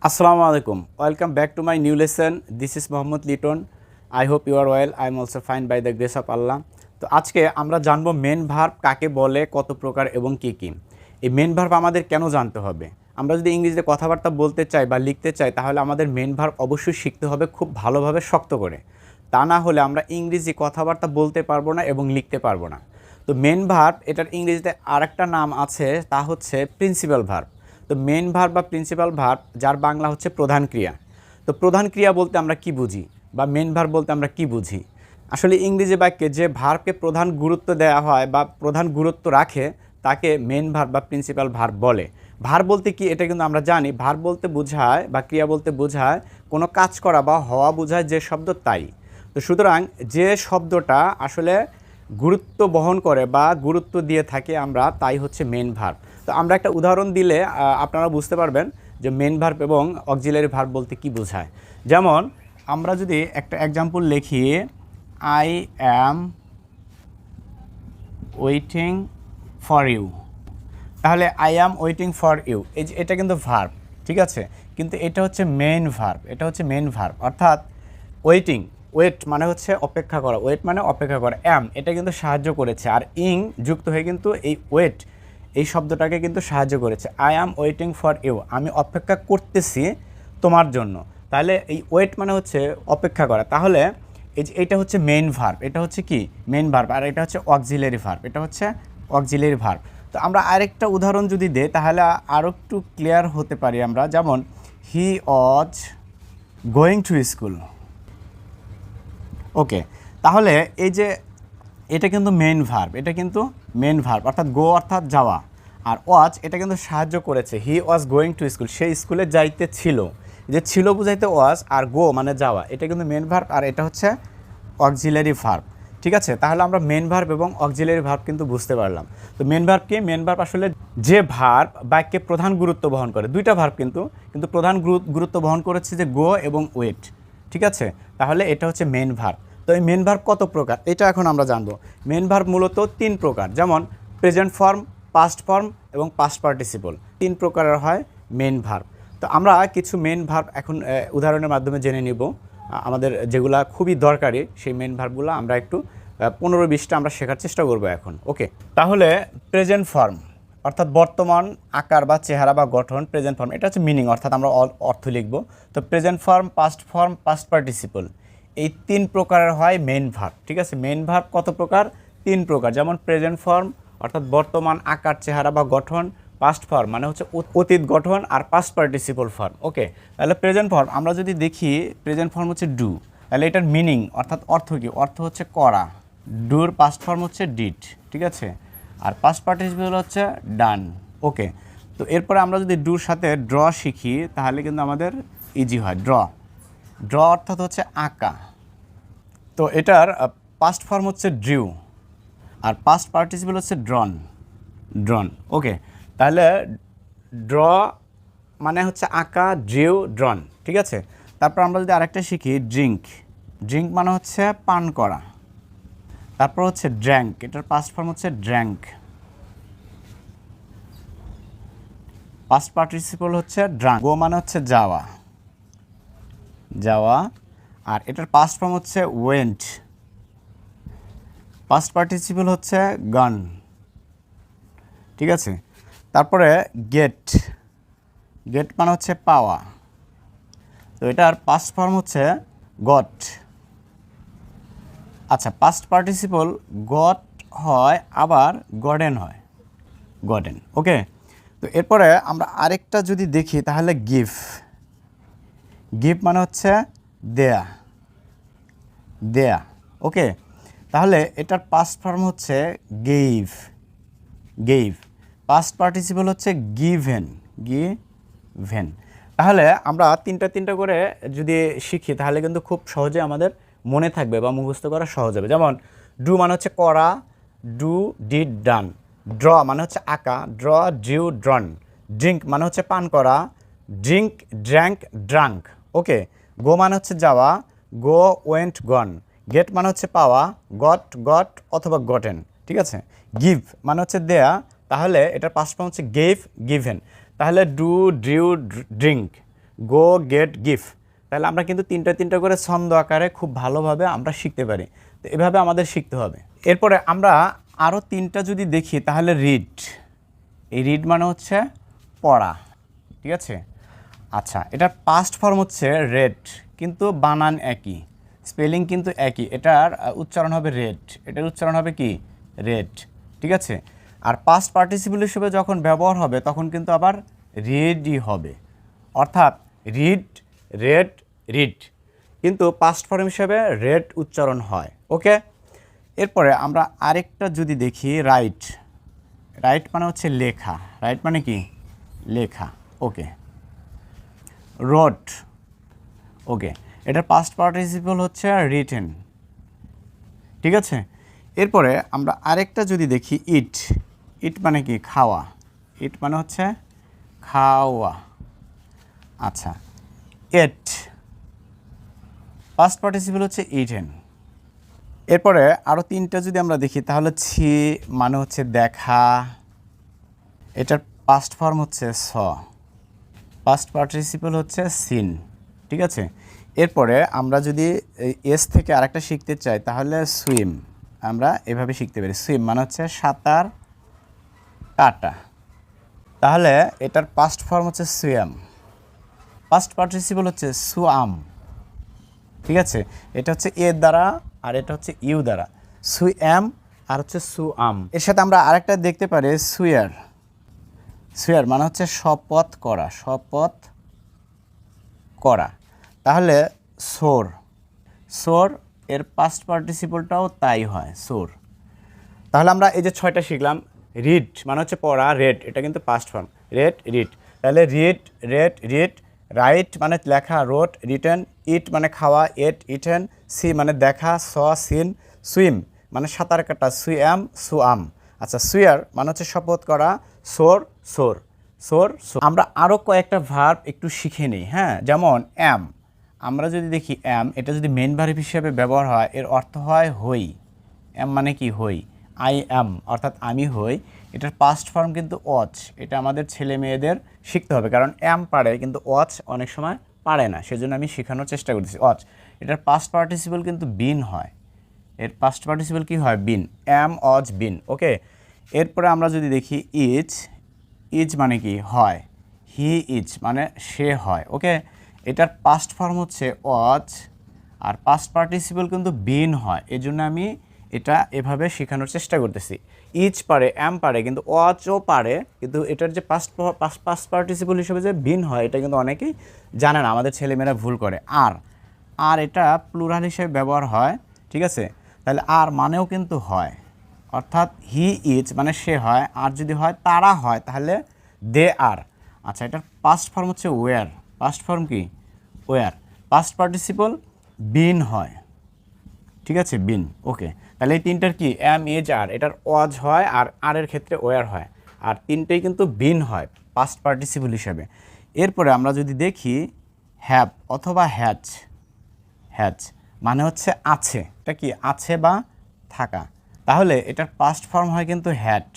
Assalamu alaikum. Welcome back to my new lesson. This is Mohammad Liton. I hope you are well. I am also fine by the grace of Allah. তো আজকে আমরা জানবো main verb কাকে বলে, কত প্রকার এবং কি কি। এই মেন ভার্ব আমাদের কেন জানতে হবে? আমরা যদি ইংরেজিতে কথাবার্তা বলতে চাই বা লিখতে চাই তাহলে আমাদের মেন ভার্ব অবশ্যই শিখতে হবে খুব ভালোভাবে শক্ত করে। তা না হলে আমরা ইংরেজি কথাবার্তা বলতে পারবো না এবং লিখতে পারবো না। তো মেন ভার্ব এটার ইংরেজিতে আরেকটা নাম আছে, তা হচ্ছে প্রিন্সিপাল ভার্ব। তো মেন ভার্ব বা প্রিন্সিপাল ভার্ব যার বাংলা হচ্ছে প্রধান ক্রিয়া। তো প্রধান ক্রিয়া বলতে আমরা কি বুঝি বা মেন ভার্ব বলতে আমরা কি বুঝি? আসলে ইংরেজি বাক্যে যে ভার্বকে প্রধান গুরুত্ব দেওয়া হয় বা প্রধান গুরুত্ব রাখে তাকে মেন ভার্ব বা প্রিন্সিপাল ভার্ব বলে। ভার্ব বলতে কি এটা কিন্তু আমরা জানি। ভার্ব বলতে বোঝায় বা ক্রিয়া বলতে বোঝায় কোনো কাজ করা বা হওয়া বোঝায় যে শব্দ তাই। তো সুতরাং যে শব্দটা আসলে গুরুত্ব বহন করে বা গুরুত্ব দিয়ে থাকে আমরা, তাই হচ্ছে মেন ভার্ব। তো আমরা একটা উদাহরণ দিলে আপনারা বুঝতে পারবেন যে মেন ভার্ব এবং অক্সিলারি ভার্ব বলতে কি বোঝায়। যেমন আমরা যদি একটা এক্সাম্পল লিখি, I am waiting for you, তাহলে I am waiting for you এটা কিন্তু ভার্ব, ঠিক আছে, কিন্তু এটা হচ্ছে মেন ভার্ব। এটা হচ্ছে মেন ভার্ব, অর্থাৎ ওয়েটিং, ওয়েট মানে হচ্ছে অপেক্ষা করা, ওয়েট মানে অপেক্ষা করা, অ্যাম এটা কিন্তু সাহায্য করেছে, আর ইং যুক্ত হয়ে কিন্তু এই ওয়েট এই শব্দটাকে কিন্তু সাহায্য করেছে। I am waiting for you, আমি অপেক্ষা করতেছি তোমার জন্য। তাহলে এই ওয়েট মানে হচ্ছে অপেক্ষা করা। তাহলে এইটা হচ্ছে মেইন ভার্ব, এটা হচ্ছে কি মেইন ভার্ব, আর এটা হচ্ছে অক্সিলারি ভার্ব, এটা হচ্ছে অক্সিলারি ভার্ব। তো আমরা আরেকটা উদাহরণ যদি দেই তাহলে আরও একটু ক্লিয়ার হতে পারি আমরা। যেমন হি ওয়াজ গোয়িং টু স্কুল। ওকে, তাহলে এই যে এটা কিন্তু মেইন ভার্ব, এটা কিন্তু মেইন ভার্ব, অর্থাৎ গো অর্থাৎ যাওয়া, আর ওয়াজ এটা কিন্তু সাহায্য করেছে। হি ওয়াজ গোয়িং টু স্কুল, সে স্কুলে যাইতে ছিল, যে ছিল বুঝাইতে ওয়াজ, আর গো মানে যাওয়া, এটা কিন্তু মেইন ভার্ব, আর এটা হচ্ছে অক্সিলারি ভার্ব, ঠিক আছে। তাহলে আমরা মেইন ভার্ব এবং অক্সিলারি ভার্ব কিন্তু বুঝতে পারলাম। তো মেইন ভার্ব কি? মেইন ভার্ব আসলে যে ভার্ব বাক্যে প্রধান গুরুত্ব বহন করে। দুইটা ভার্ব কিন্তু প্রধান গুরুত্ব বহন করেছে যে গো এবং ওয়েট, ঠিক আছে। তাহলে এটা হচ্ছে মেইন ভার্ব। তো এই মেইন ভার্ব কত প্রকার এটা এখন আমরা জানবো। মেইন ভার্ব মূলত 3 প্রকার, যেমন প্রেজেন্ট ফর্ম, পাস্ট ফর্ম এবং পাস্ট পার্টিসিপল, 3 প্রকারের হয় মেইন ভার্ব। তো আমরা কিছু মেইন ভার্ব এখন উদাহরণের মাধ্যমে জেনে নিব, আমাদের যেগুলা খুবই দরকারি সেই মেইন ভার্বগুলো আমরা একটু 15-20টা আমরা শেখার চেষ্টা করব এখন। ওকে, তাহলে প্রেজেন্ট ফর্ম অর্থাৎ বর্তমান আকার বা চেহারা বা গঠন, প্রেজেন্ট ফর্ম এটা হচ্ছে মিনিং, অর্থাৎ আমরা অর্থ লিখব। তো প্রেজেন্ট ফর্ম, পাস্ট পার্টিসিপল, এই 3 প্রকারের হয় মেইন ভার্ব, ঠিক আছে। মেইন ভার্ব কত প্রকার? 3 প্রকার। যেমন প্রেজেন্ট ফর্ম অর্থাৎ বর্তমান আকার চেহারা বা গঠন, পাস্ট ফর্ম মানে হচ্ছে অতীত গঠন, আর পাস্ট পার্টিসিপল ফর্ম। ওকে, তাহলে প্রেজেন্ট ফর্ম আমরা যদি দেখি, প্রেজেন্ট ফর্ম হচ্ছে ডু, তাহলে এটার মিনিং অর্থাৎ অর্থ কি? অর্থ হচ্ছে করা। ডুর পাস্ট ফর্ম হচ্ছে ডিড, ঠিক আছে, আর পাস্ট পার্টিসিপল হচ্ছে ডান। ওকে, তো এরপরে আমরা যদি ডুর সাথে ড্র শিখি তাহলে কিন্তু আমাদের ইজি হয়। ড্র অর্থাৎ হচ্ছে আঁকা। তো এটার পাস্ট ফর্ম হচ্ছে ড্রিউ, আর পাস্ট পার্টিসিপল হচ্ছে ড্রন। ওকে, তাহলে ড্র মানে হচ্ছে আঁকা, ড্রিউ, ড্রন, ঠিক আছে। তারপর আমরা যদি আরেকটা শিখি, ড্রিঙ্ক মানে হচ্ছে পান করা। তারপর হচ্ছে ড্র্যাঙ্ক, এটার পাস্ট ফর্ম হচ্ছে ড্র্যাঙ্ক। পাস্ট পার্টিসিপল হচ্ছে ড্রাঙ্ক। গো মানে হচ্ছে যাওয়া, আর এটার পাস্ট ফর্ম হচ্ছে ওয়েন্ট। পাস্ট পার্টিসিপল হচ্ছে গান, ঠিক আছে। তারপরে গেট মানে হচ্ছে পাওয়া, তো এটার পাস্ট ফর্ম হচ্ছে গট। আচ্ছা, পাস্ট পার্টিসিপল গট হয়, আবার গডেন হয়, গডেন। ওকে, তো এরপরে আমরা আরেকটা যদি দেখি তাহলে গিভ মানে হচ্ছে দেয়া। ওকে, তাহলে এটার পাস্ট ফর্ম হচ্ছে গেইভ। পাস্ট পার্টিসিপল হচ্ছে গিভেন। তাহলে আমরা তিনটা করে যদি শিখি তাহলে কিন্তু খুব সহজে আমাদের মনে থাকবে বা মুখস্থ করা সহজ হবে। যেমন ডু মানে হচ্ছে করা, ডু, ডিড, ডান। ড্র মানে হচ্ছে আঁকা, ড্র, ড্রিউ, ড্রন। ড্রিঙ্ক মানে হচ্ছে পান করা, ড্রিঙ্ক, ড্র্যাঙ্ক, ড্রাঙ্ক। ওকে, গো মানে হচ্ছে যাওয়া, গো, ওয়েন্ট, গন। গেট মানে হচ্ছে পাওয়া, গট অথবা গটেন, ঠিক আছে। গিভ মানে হচ্ছে দেয়া, তাহলে এটার পাস্ট ফর্ম হচ্ছে গেভ, গিভেন। তাহলে do, drew, drink, go gate gift. তাহলে আমরা কিন্তু তিনটা করে ছন্দ আকারে খুব ভালোভাবে আমরা শিখতে পারি। তো এভাবে আমাদের শিখতে হবে। এরপরে আমরা আরও 3টা যদি দেখি তাহলে রিড, এই রিড মানে হচ্ছে পড়া, ঠিক আছে। আচ্ছা, এটার পাস্ট ফর্ম হচ্ছে রেড, কিন্তু বানান একই, স্পেলিং কিন্তু একই। এটার উচ্চারণ হবে রেড, এটার উচ্চারণ হবে কি রেড, ঠিক আছে। আর পাস্ট পার্টিসিপল হিসেবে যখন ব্যবহার হবে তখন কিন্তু আবার রিডই হবে, অর্থাৎ রিড, রেড, রিড, কিন্তু পাস্ট ফর্ম হিসেবে রেড উচ্চারণ হয়। ওকে, এরপরে আমরা আরেকটা যদি দেখি রাইট, রাইট মানে হচ্ছে লেখা, রাইট মানে কি লেখা। ওকে, রোড, ওকে, এটার পাস্ট পার্টিসিপল হচ্ছে রিটেন, ঠিক আছে। এরপরে আমরা আরেকটা যদি দেখি ইট, ইট মানে কি খাওয়া, ইট মানে হচ্ছে খাওয়া। আচ্ছা, এট, পাস্ট পার্টিসিপল হচ্ছে ইটেন। এরপরে আরও 3টা যদি আমরা দেখি তাহলে ছি মানে হচ্ছে দেখা, এটার পাস্ট ফর্ম হচ্ছে স, পাস্ট পার্টিসিপল হচ্ছে সিন, ঠিক আছে। এরপরে আমরা যদি এস থেকে আরেকটা শিখতে চাই তাহলে সুইম, আমরা এভাবে শিখতে পারি। সুইম মানে হচ্ছে সাঁতার কাটা, তাহলে এটার পাস্ট ফর্ম হচ্ছে সুয়াম, পাস্ট পার্টিসিপল হচ্ছে সুয়াম, ঠিক আছে। এটা হচ্ছে এ দ্বারা আর এটা হচ্ছে ইউ দ্বারা, সুয়াম আর হচ্ছে সুয়াম। এর সাথে আমরা আরেকটা দেখতে পারি সুয়ার, সুয়ার মানে হচ্ছে শপথ করা, শপথ করা, তাহলে সোর, সোর এর পাস্ট পার্টিসিপলটাও তাই হয়, সোর। তাহলে আমরা এই যে 6টা শিখলাম। রিড মানে হচ্ছে পড়া, রেড এটা কিন্তু পাস্ট ফর্ম, রেড রিড, তাহলে রিড, রেড, রিড। রাইট মানে লেখা, রোট, রিটেন। ইট মানে খাওয়া, এট, ইটেন। সি মানে দেখা, স, সিন। সুইম মানে সাঁতার কাটা, সুয়াম, সুয়াম। আচ্ছা, সুয়ার মানে হচ্ছে শপথ করা, সোর, সোর, সোর। আমরা আরও কয়েকটা ভার্ব একটু শিখে নিই, হ্যাঁ। যেমন অ্যাম, আমরা যদি দেখি অ্যাম, এটা যদি মেইন ভার্ব হিসেবে ব্যবহার হয় এর অর্থ হয় হই। অ্যাম মানে কি হই, আই অ্যাম অর্থাৎ আমি হই। এটার পাস্ট ফর্ম কিন্তু ওয়াচ, এটা আমাদের ছেলে মেয়েদের শিখতে হবে, কারণ অ্যাম পারে কিন্তু ওয়াচ অনেক সময় পারে না, সেজন্য আমি শেখানোর চেষ্টা করতেছি। ওয়াচ, এটার পাস্ট পার্টিসিপল কিন্তু বিন হয়, এর পাস্ট পার্টিসিপল কি হয় বিন, অ্যাম, ওয়াচ, বিন। ওকে, এরপরে আমরা যদি দেখি ইজ, ইজ মানে কি হয়, হি ইজ মানে সে হয়। ওকে, এটার পাস্ট ফর্ম হচ্ছে ওয়াচ আর পাস্ট পার্টিসিপল কিন্তু বিন হয়, এজন্য আমি এটা এভাবে শেখানোর চেষ্টা করতেছি। ইজ পারে, অ্যাম পারে, কিন্তু ওয়াচও পারে, কিন্তু এটার যে পাস্ট পার্টিসিপল হিসেবে যে বিন হয় এটা কিন্তু অনেকেই জানে না, আমাদের ছেলেমেয়েরা ভুল করে। আর এটা প্লুরাল হিসেবে ব্যবহার হয়, ঠিক আছে। তাহলে আর মানেও কিন্তু হয়, অর্থাৎ হি ইজ মানে সে হয়, আর যদি হয় তারা হয় তাহলে দে আর। আচ্ছা, এটার পাস্ট ফর্ম হচ্ছে ওয়ার, পাস্ট ফর্ম কি ওয়ার, পাস্ট পার্টিসিপল বিন হয়, ঠিক আছে, বিন। ওকে, তাহলে এই 3টার কি অ্যাম, ইজ, আর, এটার ওয়াজ হয় আর এর ক্ষেত্রে ওয়ার হয়, আর 3টেই কিন্তু বিন হয় পাস্ট পার্টিসিপল হিসাবে। এরপরে আমরা যদি দেখি হ্যাভ অথবা হ্যাজ, হ্যাজ মানে হচ্ছে আছে, এটা কি আছে বা থাকা, তাহলে এটার পাস্ট ফর্ম হয় কিন্তু হ্যাড।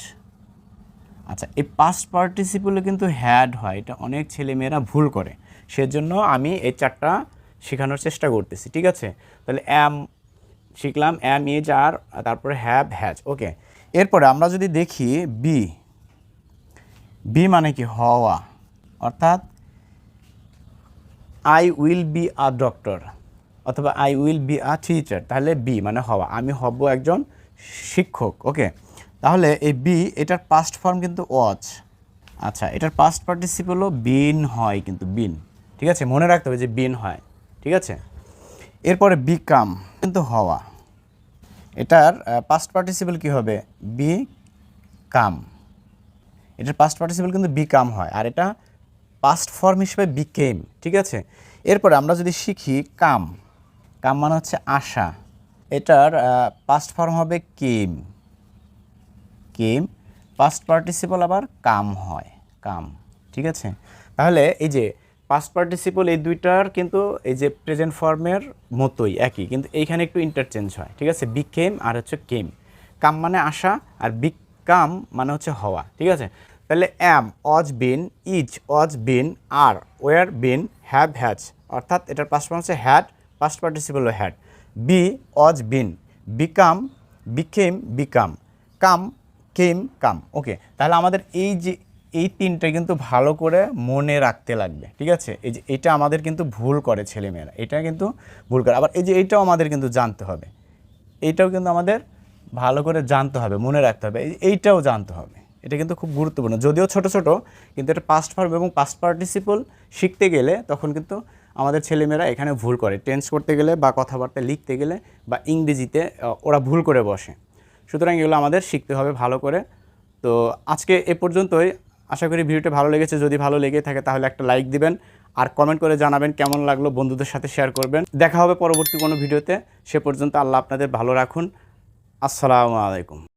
আচ্ছা, এই পাস্ট পার্টিসিপলে কিন্তু হ্যাড হয়, এটা অনেক ছেলেমেয়েরা ভুল করে, সেজন্য আমি এই 4টা শেখানোর চেষ্টা করতেছি, ঠিক আছে। তাহলে অ্যাম শিখলাম, অ্যাম, ইজ, আর, তারপরে হ্যাভ, হ্যাজ। ওকে, এরপরে আমরা যদি দেখি বি, বি মানে কি হওয়া, অর্থাৎ I will be a doctor অথবা I will be a teacher, তাহলে বি মানে হওয়া, আমি হব একজন শিক্ষক। ওকে, তাহলে এই বি এটার পাস্ট ফর্ম কিন্তু ওয়াচ। আচ্ছা, এটার পাস্ট পার্টিসিপলও বিন হয়, কিন্তু বিন, ঠিক আছে, মনে রাখতে হবে যে বিন হয়, ঠিক আছে। এরপরে বিকাম কিন্তু হওয়া, এটার পাস্ট পার্টিসিপল কি হবে বি কাম, এটার পাস্ট পার্টিসিপল কিন্তু বিকাম হয়, আর এটা পাস্ট ফর্ম হিসেবে বিকেম, ঠিক আছে। এরপরে আমরা যদি শিখি কাম, কাম মানে হচ্ছে আশা, এটার পাস্ট ফর্ম হবে কেম, কেম, পাস্ট পার্টিসিপল আবার কাম হয়, কাম, ঠিক আছে। তাহলে এই যে পাস্ট পার্টিসিপল এই দুইটার কিন্তু এই যে প্রেজেন্ট ফর্মের মতোই একই, কিন্তু এইখানে একটু ইন্টারচেঞ্জ হয়, ঠিক আছে। বিকেম আর হচ্ছে কেম, কাম মানে আশা আর বিকাম মানে হচ্ছে হওয়া, ঠিক আছে। তাহলে am, was, been, is, was, been, are, were, been, have has, অর্থাৎ এটার পাস্ট ফর্ম হচ্ছে হ্যাড, পাস্ট পার্টিসিপল হলো had. Be was been, become became become, come came come. Okay, তাহলে আমাদের এই যে এই তিনটা কিন্তু ভালো করে মনে রাখতে লাগবে, ঠিক আছে? এই যে এটা আমাদের কিন্তু ভুল করে ছেলেমেয়েরা, এটা কিন্তু ভুল করে। আবার এই যে এইটাও আমাদের কিন্তু জানতে হবে, এইটাও কিন্তু আমাদের ভালো করে জানতে হবে, মনে রাখতে হবে, এইটাও জানতে হবে। এটা কিন্তু খুব গুরুত্বপূর্ণ, যদিও ছোট ছোট, কিন্তু এটা পাস্ট ভার্ব এবং পাস্ট পার্টিসিপল শিখতে গেলে তখন কিন্তু আমাদের ছেলেমেয়েরা এখানে ভুল করে, টেন্স করতে গেলে বা কথাবার্তা লিখতে গেলে বা ইংরেজিতে ওরা ভুল করে বসে। সুতরাং এগুলো আমাদের শিখতে হবে ভালো করে। তো আজকে এ পর্যন্তই। আশা করি ভিডিওটা ভালো লেগেছে। যদি ভালো লেগে থাকে তাহলে একটা লাইক দিবেন, আর কমেন্ট করে জানাবেন কেমন লাগলো, বন্ধুদের সাথে শেয়ার করবেন। দেখা হবে পরবর্তী কোনো ভিডিওতে। সে পর্যন্ত আল্লাহ আপনাদের ভালো রাখুন। আসসালামু আলাইকুম।